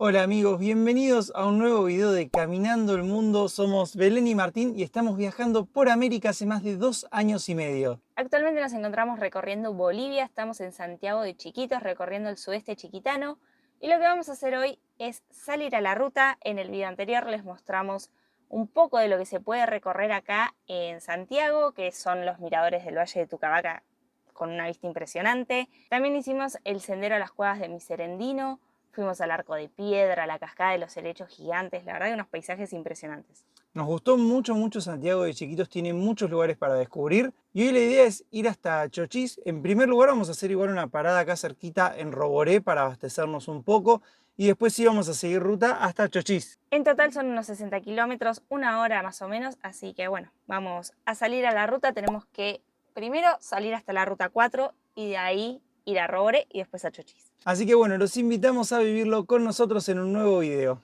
Hola amigos, bienvenidos a un nuevo video de Caminando el Mundo. Somos Belén y Martín y estamos viajando por América hace más de 2 años y medio. Actualmente nos encontramos recorriendo Bolivia, estamos en Santiago de Chiquitos, recorriendo el sudeste chiquitano. Y lo que vamos a hacer hoy es salir a la ruta. En el video anterior les mostramos un poco de lo que se puede recorrer acá en Santiago, que son los miradores del Valle de Tucavaca con una vista impresionante. También hicimos el sendero a las cuevas de Miserendino, fuimos al Arco de Piedra, a la cascada de los helechos gigantes, la verdad que unos paisajes impresionantes. Nos gustó mucho Santiago de Chiquitos, tiene muchos lugares para descubrir y hoy la idea es ir hasta Chochís. En primer lugar vamos a hacer igual una parada acá cerquita en Roboré para abastecernos un poco y después sí vamos a seguir ruta hasta Chochís. En total son unos 60 kilómetros, una hora más o menos, así que bueno, vamos a salir a la ruta. Tenemos que primero salir hasta la ruta 4 y de ahí ir a Roboré y después a Chochís. Así que bueno, los invitamos a vivirlo con nosotros en un nuevo video.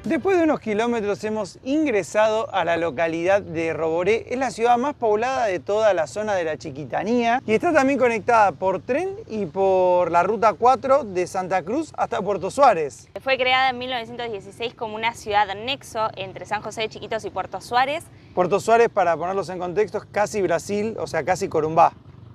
Después de unos kilómetros hemos ingresado a la localidad de Roboré. Es la ciudad más poblada de toda la zona de la Chiquitanía y está también conectada por tren y por la ruta 4 de Santa Cruz hasta Puerto Suárez. Fue creada en 1916 como una ciudad nexo entre San José de Chiquitos y Puerto Suárez. Puerto Suárez, para ponerlos en contexto, es casi Brasil, o sea, casi Corumbá.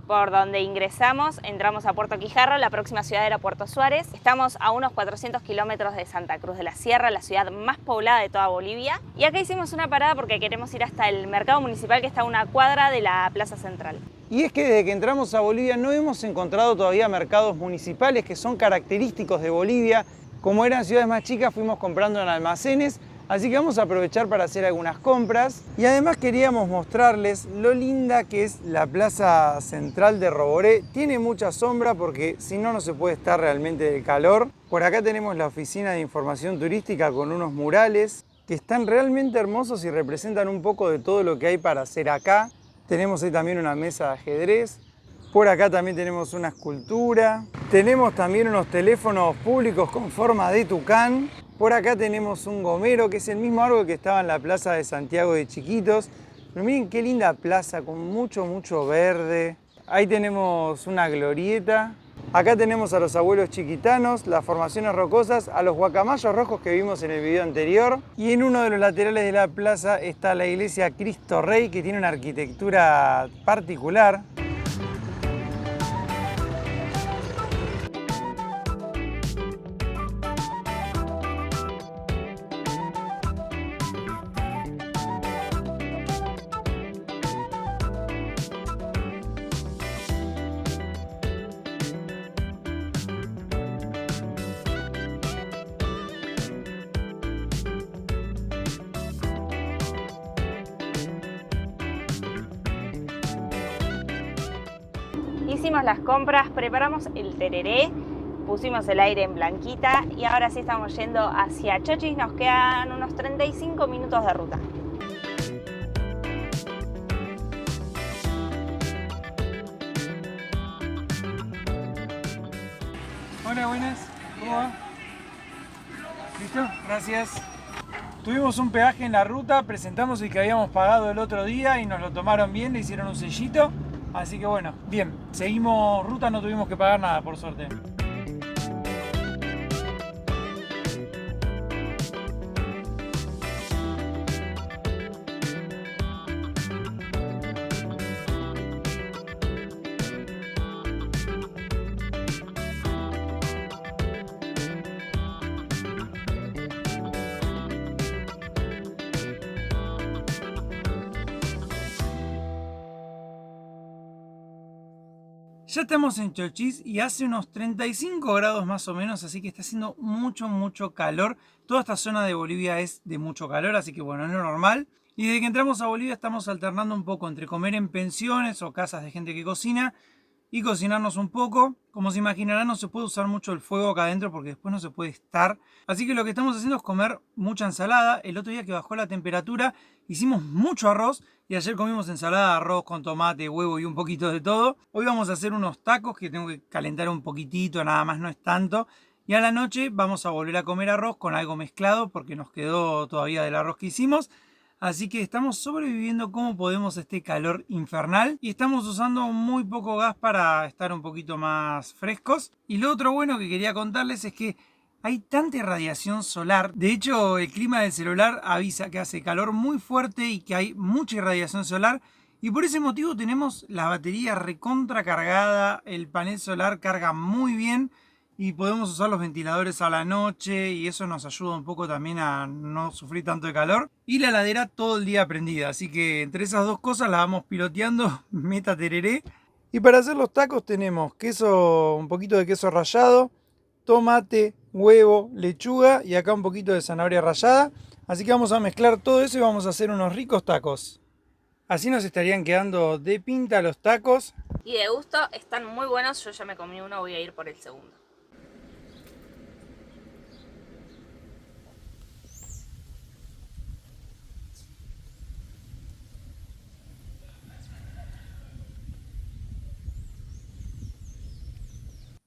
Por donde ingresamos, entramos a Puerto Quijarro, la próxima ciudad era Puerto Suárez. Estamos a unos 400 kilómetros de Santa Cruz de la Sierra, la ciudad más poblada de toda Bolivia. Y acá hicimos una parada porque queremos ir hasta el mercado municipal que está a una cuadra de la plaza central. Y es que desde que entramos a Bolivia no hemos encontrado todavía mercados municipales que son característicos de Bolivia. Como eran ciudades más chicas, fuimos comprando en almacenes. Así que vamos a aprovechar para hacer algunas compras y además queríamos mostrarles lo linda que es la plaza central de Roboré. Tiene mucha sombra porque si no, no se puede estar realmente del calor. Por acá tenemos la oficina de información turística con unos murales que están realmente hermosos y representan un poco de todo lo que hay para hacer acá. Tenemos ahí también una mesa de ajedrez. Por acá también tenemos una escultura. Tenemos también unos teléfonos públicos con forma de tucán. Por acá tenemos un gomero, que es el mismo árbol que estaba en la plaza de Santiago de Chiquitos. Pero miren qué linda plaza, con mucho verde. Ahí tenemos una glorieta. Acá tenemos a los abuelos chiquitanos, las formaciones rocosas, a los guacamayos rojos que vimos en el video anterior. Y en uno de los laterales de la plaza está la iglesia Cristo Rey, que tiene una arquitectura particular. Hicimos las compras, preparamos el tereré, pusimos el aire en blanquita y ahora sí estamos yendo hacia Chochís. Nos quedan unos 35 minutos de ruta. Hola, buenas. ¿Cómo va? ¿Listo? Gracias. Tuvimos un peaje en la ruta, presentamos el que habíamos pagado el otro día y nos lo tomaron bien, le hicieron un sellito. Así que bueno, bien, seguimos ruta, no tuvimos que pagar nada, por suerte. Ya estamos en Chochís y hace unos 35 grados más o menos, así que está haciendo mucho calor. Toda esta zona de Bolivia es de mucho calor, así que bueno, es lo normal. Y desde que entramos a Bolivia estamos alternando un poco entre comer en pensiones o casas de gente que cocina y cocinarnos un poco. Como se imaginarán, no se puede usar mucho el fuego acá adentro porque después no se puede estar. Así que lo que estamos haciendo es comer mucha ensalada. El otro día que bajó la temperatura hicimos mucho arroz y ayer comimos ensalada, arroz con tomate, huevo y un poquito de todo. Hoy vamos a hacer unos tacos que tengo que calentar un poquitito, nada más, no es tanto. Y a la noche vamos a volver a comer arroz con algo mezclado porque nos quedó todavía del arroz que hicimos. Así que estamos sobreviviendo como podemos a este calor infernal y estamos usando muy poco gas para estar un poquito más frescos. Y lo otro bueno que quería contarles es que hay tanta irradiación solar. De hecho, el clima del celular avisa que hace calor muy fuerte y que hay mucha irradiación solar. Y por ese motivo tenemos la batería recontra cargada, el panel solar carga muy bien y podemos usar los ventiladores a la noche y eso nos ayuda un poco también a no sufrir tanto de calor. Y la heladera todo el día prendida, así que entre esas dos cosas la vamos piloteando, meta tereré. Y para hacer los tacos tenemos queso, un poquito de queso rallado, tomate, huevo, lechuga y acá un poquito de zanahoria rallada. Así que vamos a mezclar todo eso y vamos a hacer unos ricos tacos. Así nos estarían quedando de pinta los tacos. Y de gusto están muy buenos, yo ya me comí uno, voy a ir por el segundo.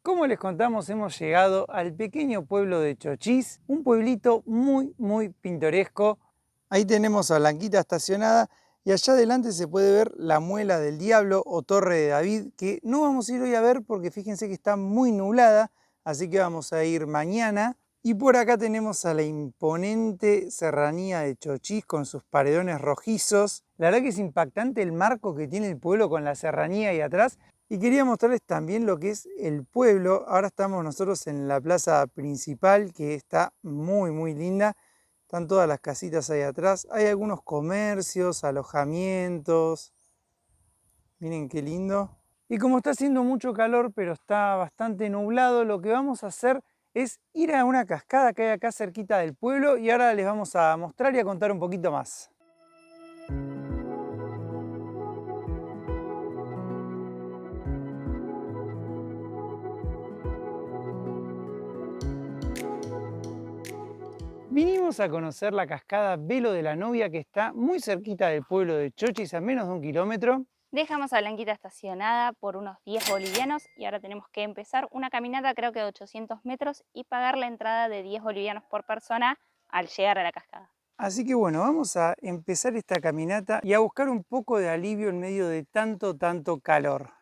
Como les contamos, hemos llegado al pequeño pueblo de Chochís, un pueblito muy pintoresco. Ahí tenemos a Blanquita estacionada y allá adelante se puede ver la Muela del Diablo o Torre de David, que no vamos a ir hoy a ver porque fíjense que está muy nublada, así que vamos a ir mañana. Y por acá tenemos a la imponente serranía de Chochís con sus paredones rojizos. La verdad que es impactante el marco que tiene el pueblo con la serranía ahí atrás. Y quería mostrarles también lo que es el pueblo. Ahora estamos nosotros en la plaza principal, que está muy linda. Están todas las casitas ahí atrás. Hay algunos comercios, alojamientos. Miren qué lindo. Y como está haciendo mucho calor, pero está bastante nublado, lo que vamos a hacer es ir a una cascada que hay acá cerquita del pueblo y ahora les vamos a mostrar y a contar un poquito más. Vinimos a conocer la cascada Velo de la Novia, que está muy cerquita del pueblo de Chochís, a menos de 1 kilómetro. Dejamos a Blanquita estacionada por unos 10 bolivianos y ahora tenemos que empezar una caminata creo que de 800 metros y pagar la entrada de 10 bolivianos por persona al llegar a la cascada. Así que bueno, vamos a empezar esta caminata y a buscar un poco de alivio en medio de tanto calor.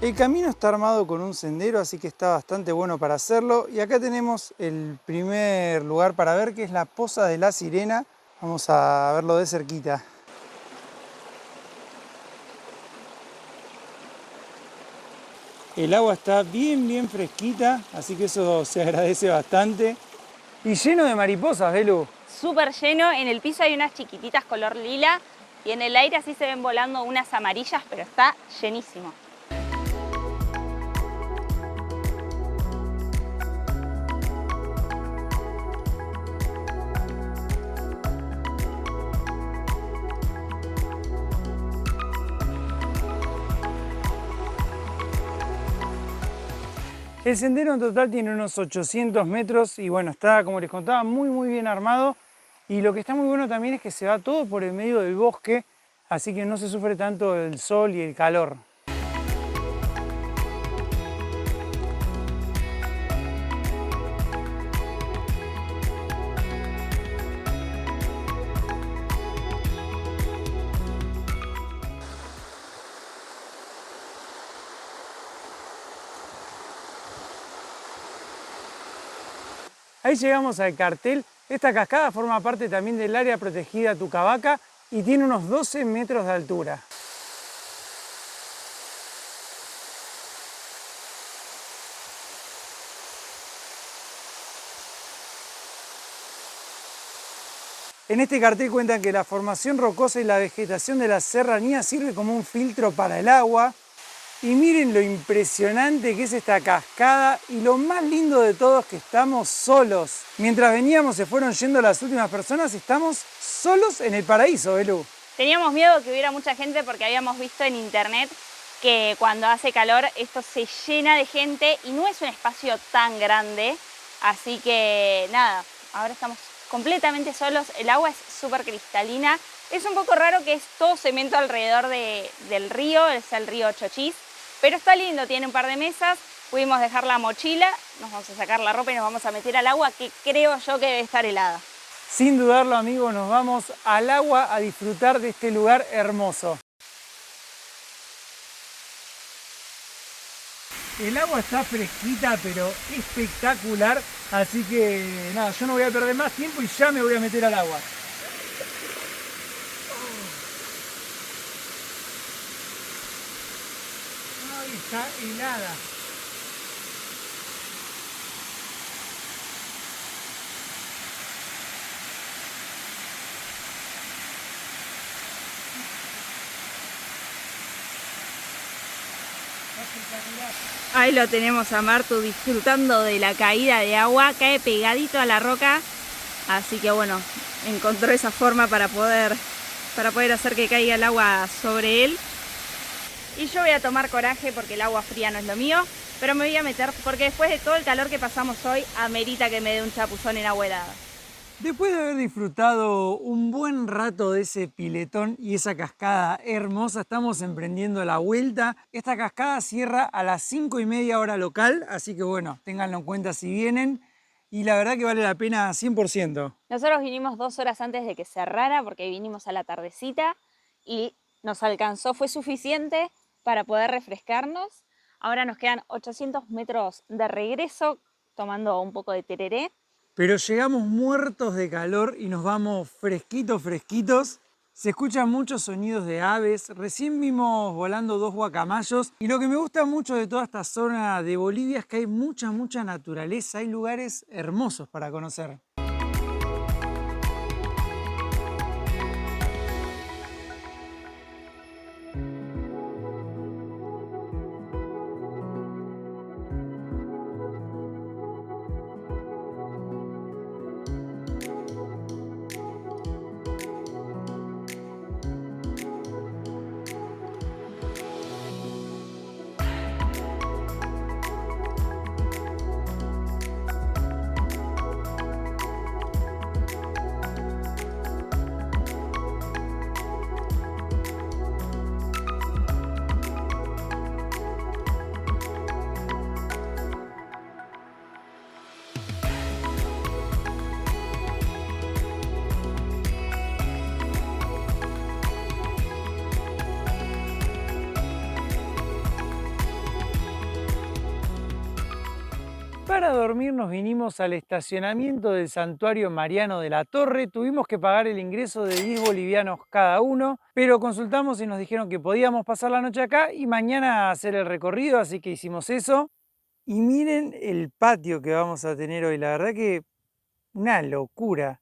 El camino está armado con un sendero, así que está bastante bueno para hacerlo. Y acá tenemos el primer lugar para ver, que es la Poza de la Sirena. Vamos a verlo de cerquita. El agua está bien fresquita, así que eso se agradece bastante. Y lleno de mariposas, Belu. Súper lleno, en el piso hay unas chiquititas color lila y en el aire así se ven volando unas amarillas, pero está llenísimo. El sendero en total tiene unos 800 metros y bueno, está, como les contaba, muy bien armado. Y lo que está muy bueno también es que se va todo por el medio del bosque, así que no se sufre tanto el sol y el calor. Ahí llegamos al cartel. Esta cascada forma parte también del área protegida Tucabaca y tiene unos 12 metros de altura. En este cartel cuentan que la formación rocosa y la vegetación de la serranía sirve como un filtro para el agua. Y miren lo impresionante que es esta cascada, y lo más lindo de todo es que estamos solos. Mientras veníamos se fueron yendo las últimas personas, estamos solos en el paraíso, Belu. Teníamos miedo que hubiera mucha gente porque habíamos visto en internet que cuando hace calor esto se llena de gente y no es un espacio tan grande, así que nada, ahora estamos completamente solos, el agua es súper cristalina, es un poco raro que es todo cemento alrededor del río, es el río Chochís, pero está lindo, tiene un par de mesas, pudimos dejar la mochila, nos vamos a sacar la ropa y nos vamos a meter al agua que creo yo que debe estar helada. Sin dudarlo, amigos, nos vamos al agua a disfrutar de este lugar hermoso. El agua está fresquita, pero espectacular, así que nada, yo no voy a perder más tiempo y ya me voy a meter al agua. Ay, está helada. Ahí lo tenemos a Martu disfrutando de la caída de agua, cae pegadito a la roca, así que bueno, encontró esa forma para poder hacer que caiga el agua sobre él. Y yo voy a tomar coraje porque el agua fría no es lo mío, pero me voy a meter porque después de todo el calor que pasamos hoy, amerita que me dé un chapuzón en agua helada. Después de haber disfrutado un buen rato de ese piletón y esa cascada hermosa, estamos emprendiendo la vuelta. Esta cascada cierra a las 5:30 hora local, así que bueno, ténganlo en cuenta si vienen. Y la verdad que vale la pena 100%. Nosotros vinimos 2 horas antes de que cerrara porque vinimos a la tardecita y nos alcanzó, fue suficiente para poder refrescarnos. Ahora nos quedan 800 metros de regreso tomando un poco de tereré. Pero llegamos muertos de calor y nos vamos fresquitos. Se escuchan muchos sonidos de aves. Recién vimos volando 2 guacamayos. Y lo que me gusta mucho de toda esta zona de Bolivia es que hay mucha naturaleza. Hay lugares hermosos para conocer. Para dormir nos vinimos al estacionamiento del Santuario Mariano de la Torre. Tuvimos que pagar el ingreso de 10 bolivianos cada uno, pero consultamos y nos dijeron que podíamos pasar la noche acá y mañana hacer el recorrido, así que hicimos eso. Y miren el patio que vamos a tener hoy, la verdad que una locura.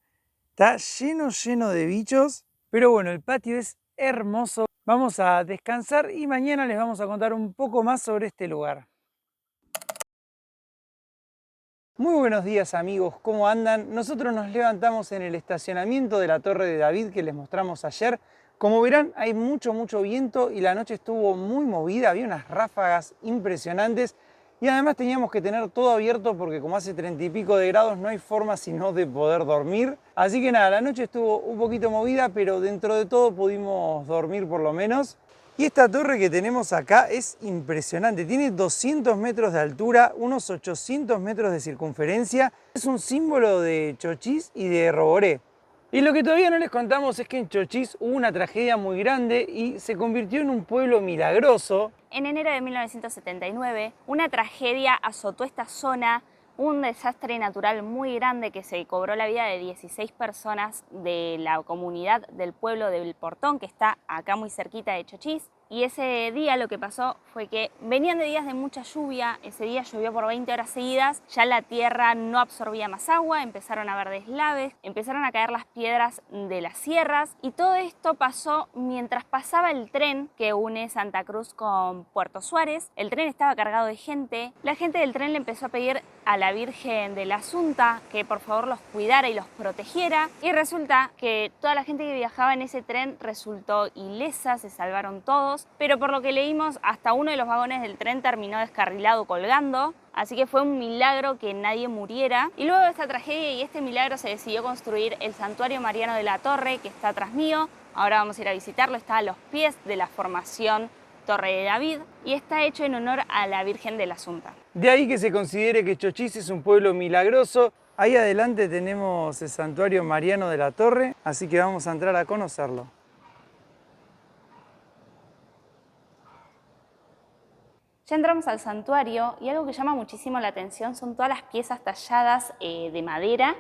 Está lleno de bichos, pero bueno, el patio es hermoso. Vamos a descansar y mañana les vamos a contar un poco más sobre este lugar. Muy buenos días amigos, ¿cómo andan? Nosotros nos levantamos en el estacionamiento de la Torre de David que les mostramos ayer. Como verán hay mucho viento y la noche estuvo muy movida, había unas ráfagas impresionantes y además teníamos que tener todo abierto porque como hace 30 y pico de grados no hay forma sino de poder dormir. Así que nada, la noche estuvo un poquito movida, pero dentro de todo pudimos dormir por lo menos. Y esta torre que tenemos acá es impresionante, tiene 200 metros de altura, unos 800 metros de circunferencia, es un símbolo de Chochís y de Roboré. Y lo que todavía no les contamos es que en Chochís hubo una tragedia muy grande y se convirtió en un pueblo milagroso. En enero de 1979, una tragedia azotó esta zona, un desastre natural muy grande que se cobró la vida de 16 personas de la comunidad del pueblo del Portón, que está acá muy cerquita de Chochís. Y ese día lo que pasó fue que venían de días de mucha lluvia, ese día llovió por 20 horas seguidas, ya la tierra no absorbía más agua, empezaron a haber deslaves, empezaron a caer las piedras de las sierras y todo esto pasó mientras pasaba el tren que une Santa Cruz con Puerto Suárez. El tren estaba cargado de gente, la gente del tren le empezó a pedir a la Virgen de la Asunta que por favor los cuidara y los protegiera y resulta que toda la gente que viajaba en ese tren resultó ilesa, se salvaron todos, pero por lo que leímos hasta uno de los vagones del tren terminó descarrilado colgando, así que fue un milagro que nadie muriera. Y luego de esta tragedia y este milagro se decidió construir el Santuario Mariano de la Torre, que está atrás mío. Ahora vamos a ir a visitarlo, está a los pies de la formación Torre de David y está hecho en honor a la Virgen de la Asunta. De ahí que se considere que Chochís es un pueblo milagroso. Ahí adelante tenemos el Santuario Mariano de la Torre, así que vamos a entrar a conocerlo. Ya entramos al santuario y algo que llama muchísimo la atención son todas las piezas talladas de madera.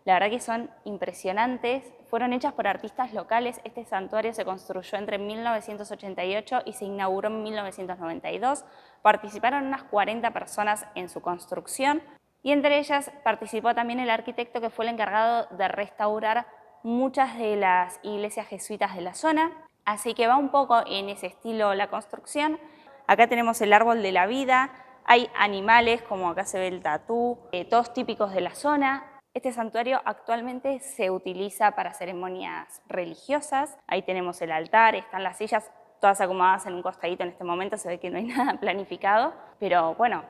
La verdad que son impresionantes, fueron hechas por artistas locales. Este santuario se construyó entre 1988 y se inauguró en 1992. Participaron unas 40 personas en su construcción y entre ellas participó también el arquitecto que fue el encargado de restaurar muchas de las iglesias jesuitas de la zona. Así que va un poco en ese estilo la construcción. Acá tenemos el árbol de la vida, hay animales como acá se ve el tatú, todos típicos de la zona. Este santuario actualmente se utiliza para ceremonias religiosas. Ahí tenemos el altar, están las sillas todas acomodadas en un costadito en este momento, se ve que no hay nada planificado, pero bueno,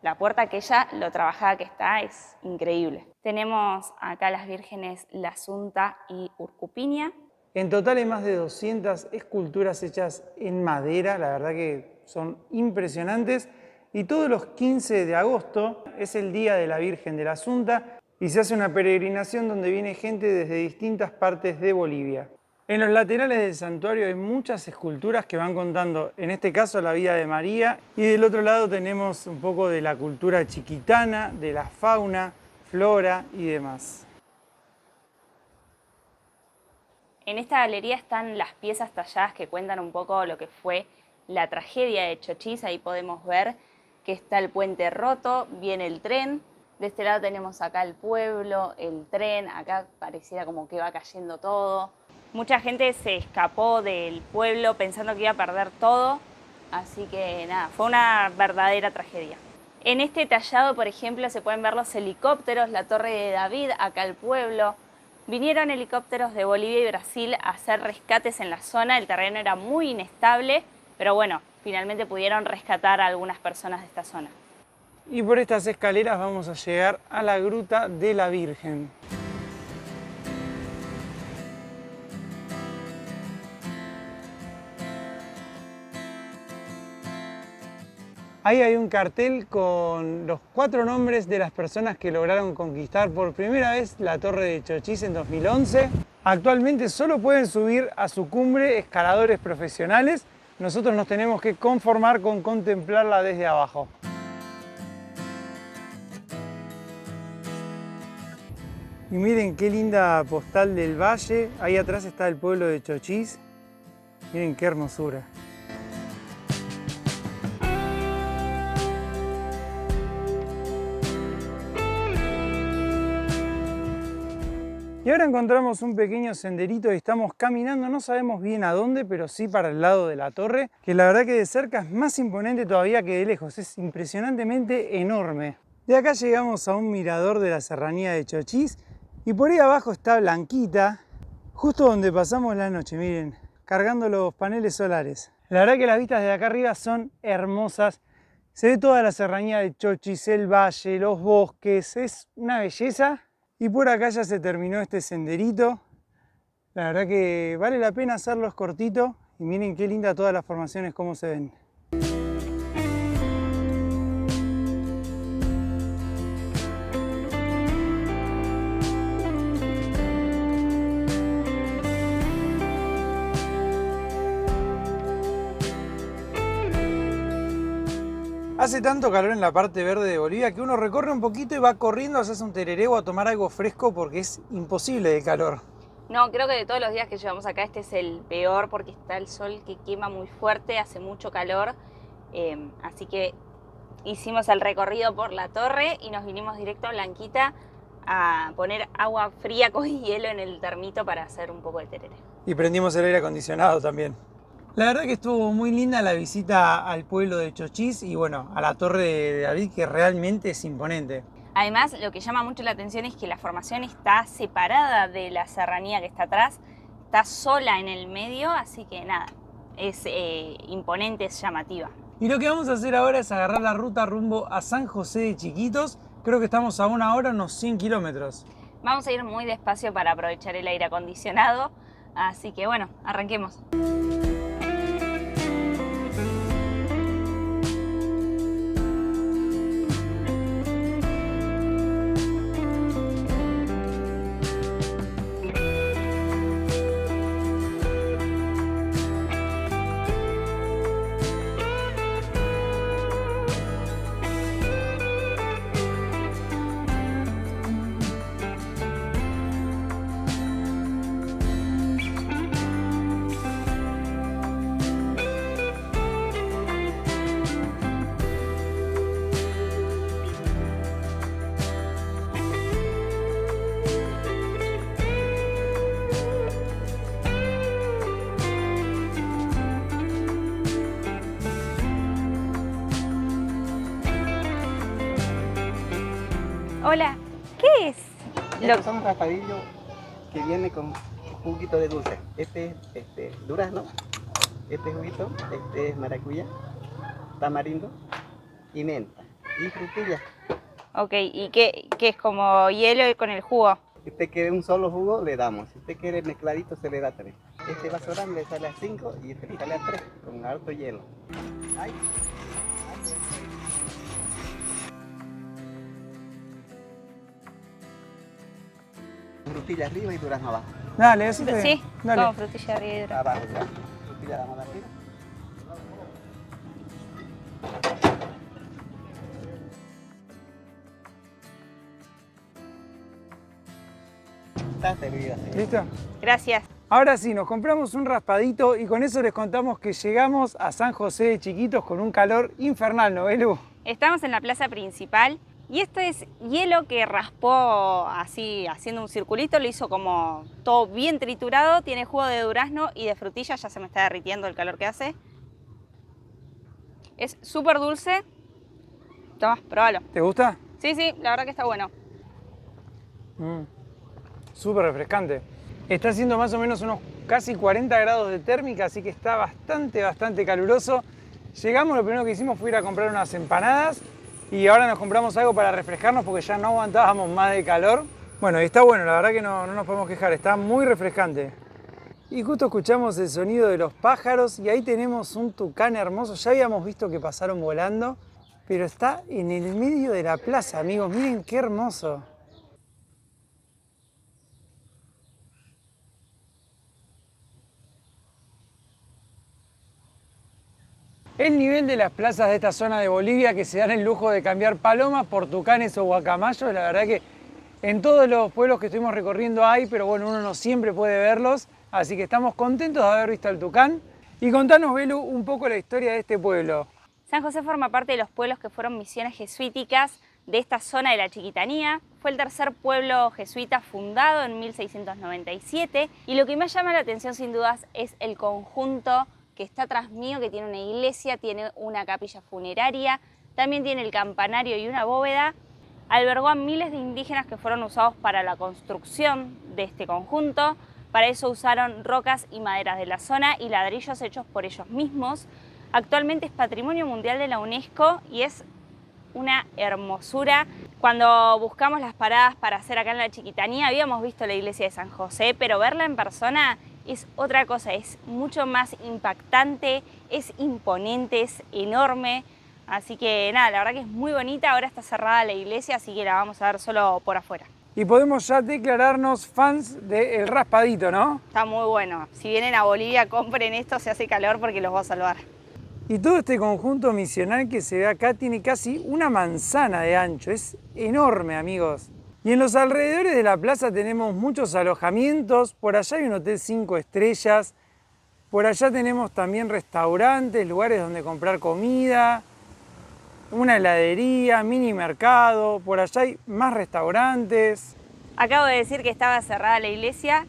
la puerta aquella, lo trabajada que está, es increíble. Tenemos acá las vírgenes La Asunta y Urcupiña. En total hay más de 200 esculturas hechas en madera, la verdad que son impresionantes. Y todos los 15 de agosto es el Día de la Virgen de la Asunta y se hace una peregrinación donde viene gente desde distintas partes de Bolivia. En los laterales del santuario hay muchas esculturas que van contando, en este caso, la vida de María. Y del otro lado tenemos un poco de la cultura chiquitana, de la fauna, flora y demás. En esta galería están las piezas talladas que cuentan un poco lo que fue la tragedia de Chochís. Ahí podemos ver que está el puente roto, viene el tren. De este lado tenemos acá el pueblo, el tren, acá pareciera como que va cayendo todo. Mucha gente se escapó del pueblo pensando que iba a perder todo, así que nada, fue una verdadera tragedia. En este tallado, por ejemplo, se pueden ver los helicópteros, la Torre de David, acá el pueblo. Vinieron helicópteros de Bolivia y Brasil a hacer rescates en la zona, el terreno era muy inestable, pero bueno, finalmente pudieron rescatar a algunas personas de esta zona. Y por estas escaleras vamos a llegar a la Gruta de la Virgen. Ahí hay un cartel con los 4 nombres de las personas que lograron conquistar por primera vez la Torre de Chochís en 2011. Actualmente solo pueden subir a su cumbre escaladores profesionales. Nosotros nos tenemos que conformar con contemplarla desde abajo. Y miren qué linda postal del valle. Ahí atrás está el pueblo de Chochís. Miren qué hermosura. Y ahora encontramos un pequeño senderito y estamos caminando, no sabemos bien a dónde, pero sí para el lado de la torre, que la verdad que de cerca es más imponente todavía que de lejos, es impresionantemente enorme. De acá llegamos a un mirador de la serranía de Chochís y por ahí abajo está Blanquita, justo donde pasamos la noche, miren, cargando los paneles solares. La verdad que las vistas de acá arriba son hermosas, se ve toda la serranía de Chochís, el valle, los bosques, es una belleza. Y por acá ya se terminó este senderito. La verdad que vale la pena hacerlo, es cortito. Y miren qué linda todas las formaciones, cómo se ven. Hace tanto calor en la parte verde de Bolivia que uno recorre un poquito y va corriendo a hacerse un tereré o a tomar algo fresco porque es imposible de calor. No, creo que de todos los días que llevamos acá este es el peor porque está el sol que quema muy fuerte, hace mucho calor, así que hicimos el recorrido por la torre y nos vinimos directo a Blanquita a poner agua fría con hielo en el termito para hacer un poco de tereré. Y prendimos el aire acondicionado también. La verdad que estuvo muy linda la visita al pueblo de Chochís y bueno, a la Torre de David, que realmente es imponente. Además, lo que llama mucho la atención es que la formación está separada de la serranía que está atrás, está sola en el medio, así que nada, es imponente, es llamativa. Y lo que vamos a hacer ahora es agarrar la ruta rumbo a San José de Chiquitos. Creo que estamos a una hora, unos 100 kilómetros. Vamos a ir muy despacio para aprovechar el aire acondicionado, así que bueno, arranquemos. Hola, ¿qué es? Estos son raspadillos que viene con juguito de dulce. Este es durazno, este juguito, este es maracuyá, tamarindo y menta y frutilla. Ok, ¿y qué es como hielo con el jugo? Si usted quiere un solo jugo, le damos. Si usted quiere mezcladito, se le da 3. Este vaso grande le sale a 5 y este le sale a 3 con harto hielo. Ay. Frutilla arriba y durazno abajo. Dale, eso te... Sí, Dale. como frutilla arriba y durazno. Abajo, ya. Frutilla más arriba. Está servida, señor. ¿Listo? Gracias. Ahora sí, nos compramos un raspadito y con eso les contamos que llegamos a San José de Chiquitos con un calor infernal, ¿no, Belu? Estamos en la plaza principal y esto es hielo que raspó así, haciendo un circulito, lo hizo como todo bien triturado, tiene jugo de durazno y de frutilla, ya se me está derritiendo el calor que hace. Es súper dulce. Toma, probalo. ¿Te gusta? Sí, sí, la verdad que está bueno. Súper refrescante. Está haciendo más o menos unos casi 40 grados de térmica, así que está bastante caluroso. Llegamos, lo primero que hicimos fue ir a comprar unas empanadas y ahora nos compramos algo para refrescarnos porque ya no aguantábamos más de calor. Bueno, y está bueno, la verdad que no nos podemos quejar, está muy refrescante. Y justo escuchamos el sonido de los pájaros y ahí tenemos un tucán hermoso. Ya habíamos visto que pasaron volando, pero está en el medio de la plaza, amigos. Miren qué hermoso. El nivel de las plazas de esta zona de Bolivia que se dan el lujo de cambiar palomas por tucanes o guacamayos, la verdad que en todos los pueblos que estuvimos recorriendo hay, pero bueno, uno no siempre puede verlos, así que estamos contentos de haber visto al tucán. Y contanos, Belu, un poco la historia de este pueblo. San José forma parte de los pueblos que fueron misiones jesuíticas de esta zona de la Chiquitanía. Fue el tercer pueblo jesuita fundado en 1697 y lo que más llama la atención sin dudas es el conjunto que está atrás mío, que tiene una iglesia, tiene una capilla funeraria, también tiene el campanario y una bóveda. Albergó a miles de indígenas que fueron usados para la construcción de este conjunto. Para eso usaron rocas y maderas de la zona y ladrillos hechos por ellos mismos. Actualmente es Patrimonio Mundial de la UNESCO y es una hermosura. Cuando buscamos las paradas para hacer acá en la Chiquitanía, habíamos visto la iglesia de San José, pero verla en persona es otra cosa, es mucho más impactante, es imponente, es enorme. Así que nada, la verdad que es muy bonita. Ahora está cerrada la iglesia, así que la vamos a ver solo por afuera. Y podemos ya declararnos fans del raspadito, ¿no? Está muy bueno. Si vienen a Bolivia, compren esto, se hace calor porque los va a salvar. Y todo este conjunto misional que se ve acá tiene casi una manzana de ancho, es enorme, amigos. Y en los alrededores de la plaza tenemos muchos alojamientos. Por allá hay un hotel 5 estrellas. Por allá tenemos también restaurantes, lugares donde comprar comida, una heladería, mini mercado. Por allá hay más restaurantes. Acabo de decir que estaba cerrada la iglesia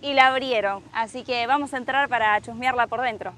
y la abrieron, así que vamos a entrar para chusmearla por dentro.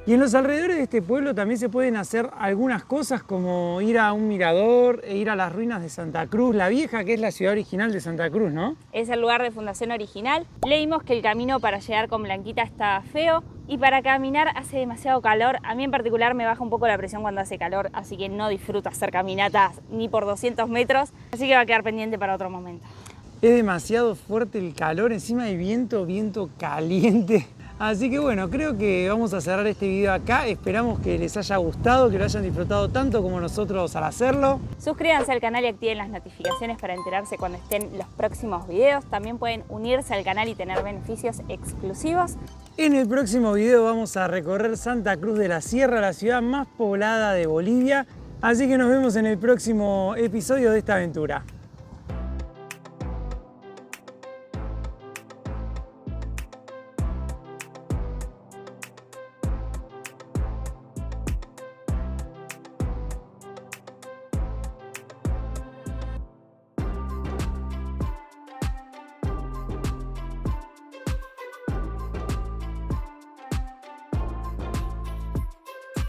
Y en los alrededores de este pueblo también se pueden hacer algunas cosas como ir a un mirador e ir a las ruinas de Santa Cruz la Vieja, que es la ciudad original de Santa Cruz, ¿no? Es el lugar de fundación original. Leímos que el camino para llegar con Blanquita estaba feo y para caminar hace demasiado calor. A mí en particular me baja un poco la presión cuando hace calor, así que no disfruto hacer caminatas ni por 200 metros, así que va a quedar pendiente para otro momento. Es demasiado fuerte el calor, encima hay viento caliente. Así que bueno, creo que vamos a cerrar este video acá. Esperamos que les haya gustado, que lo hayan disfrutado tanto como nosotros al hacerlo. Suscríbanse al canal y activen las notificaciones para enterarse cuando estén los próximos videos. También pueden unirse al canal y tener beneficios exclusivos. En el próximo video vamos a recorrer Santa Cruz de la Sierra, la ciudad más poblada de Bolivia. Así que nos vemos en el próximo episodio de esta aventura.